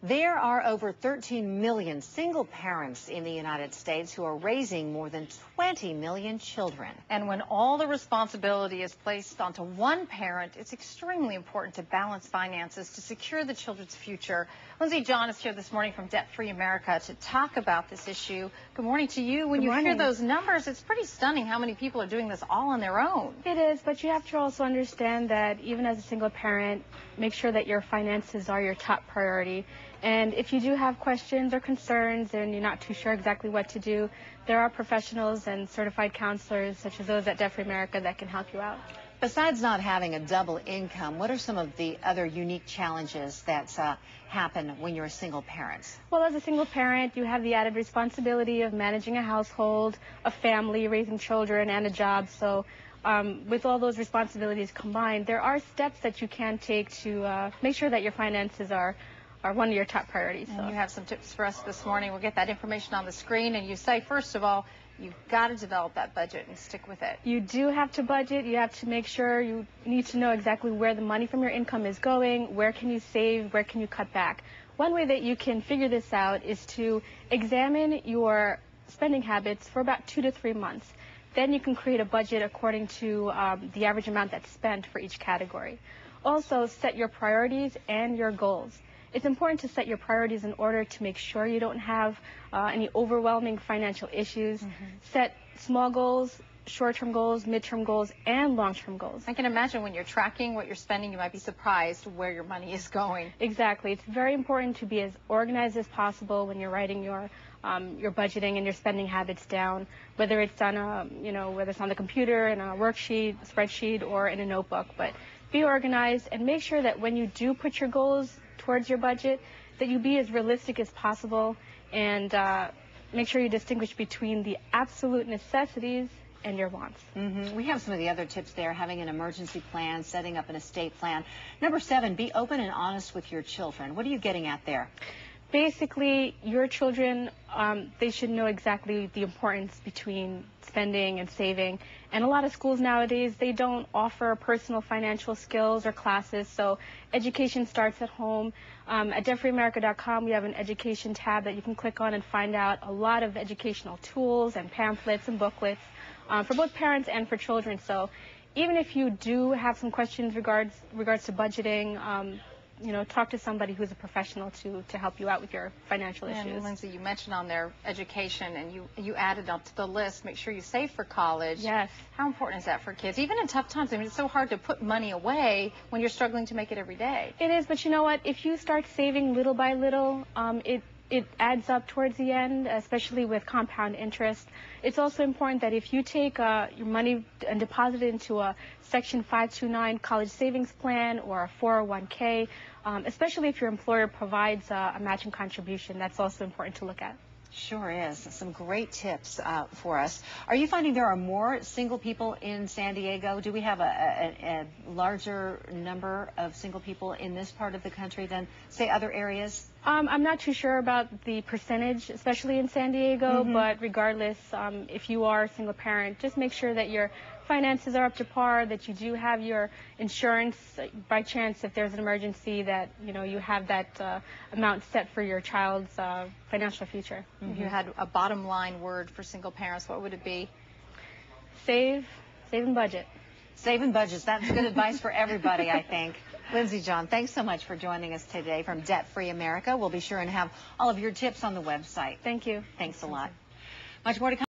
There are over 13 million single parents in the United States who are raising more than 20 million children. And when all the responsibility is placed onto one parent, it's extremely important to balance finances to secure the children's future. Linsy John is here this morning from Debt Free America to talk about this issue. Good morning to you. When you hear those numbers, it's pretty stunning how many people are doing this all on their own. It is, but you have to also understand that even as a single parent, make sure that your finances are your top priority. And if you do have questions or concerns and you're not too sure exactly what to do, there are professionals and certified counselors such as those at Debt Free America that can help you out. Besides not having a double income, what are some of the other unique challenges that happen when you're a single parent? Well, as a single parent, you have the added responsibility of managing a household, a family, raising children, and a job. So with all those responsibilities combined, there are steps that you can take to make sure that your finances are one of your top priorities. And you have some tips for us this morning. We'll get that information on the screen. And you say, first of all, you've got to develop that budget and stick with it. You do have to budget. You have to make sure you need to know exactly where the money from your income is going, where can you save, where can you cut back. One way that you can figure this out is to examine your spending habits for about 2 to 3 months. Then you can create a budget according to the average amount that's spent for each category. Also, set your priorities and your goals. It's important to set your priorities in order to make sure you don't have any overwhelming financial issues. Set small goals, short-term goals, mid-term goals, and long-term goals. I can imagine when you're tracking what you're spending, you might be surprised where your money is going. Exactly. It's very important to be as organized as possible when you're writing your budgeting and your spending habits down, whether it's on whether it's on the computer, in a worksheet, spreadsheet, or in a notebook. But be organized and make sure that when you do put your goals towards your budget, that you be as realistic as possible, and make sure you distinguish between the absolute necessities and your wants. We have some of the other tips there, having an emergency plan, setting up an estate plan. Number 7, be open and honest with your children. What are you getting at there? Basically, your children, they should know exactly the importance between spending and saving. And a lot of schools nowadays, they don't offer personal financial skills or classes, so education starts at home. At debtfreeamerica.com, we have an education tab that you can click on and find out a lot of educational tools and pamphlets and booklets for both parents and for children. So even if you do have some questions regards to budgeting, talk to somebody who's a professional to help you out with your financial issues. And Linsy, you mentioned on their education, and you added up to the list, make sure you save for college. Yes. How important is that for kids? Even in tough times, I mean, it's so hard to put money away when you're struggling to make it every day. It is, but you know what? If you start saving little by little, it adds up towards the end, especially with compound interest. It's also important that if you take your money and deposit it into a Section 529 college savings plan or a 401k, especially if your employer provides a matching contribution, that's also important to look at. Sure is. Some great tips for us. Are you finding there are more single people in San Diego? Do we have a larger number of single people in this part of the country than, say, other areas? I'm not too sure about the percentage, especially in San Diego, but regardless, if you are a single parent, just make sure that your finances are up to par, that you do have your insurance by chance if there's an emergency, that you have that amount set for your child's financial future. If you had a bottom line word for single parents, what would it be? Save and budget. Save and budgets. That's good advice for everybody, I think. Linsy John, thanks so much for joining us today from Debt Free America. We'll be sure and have all of your tips on the website. Thank you. Thanks a lot. Much more to come.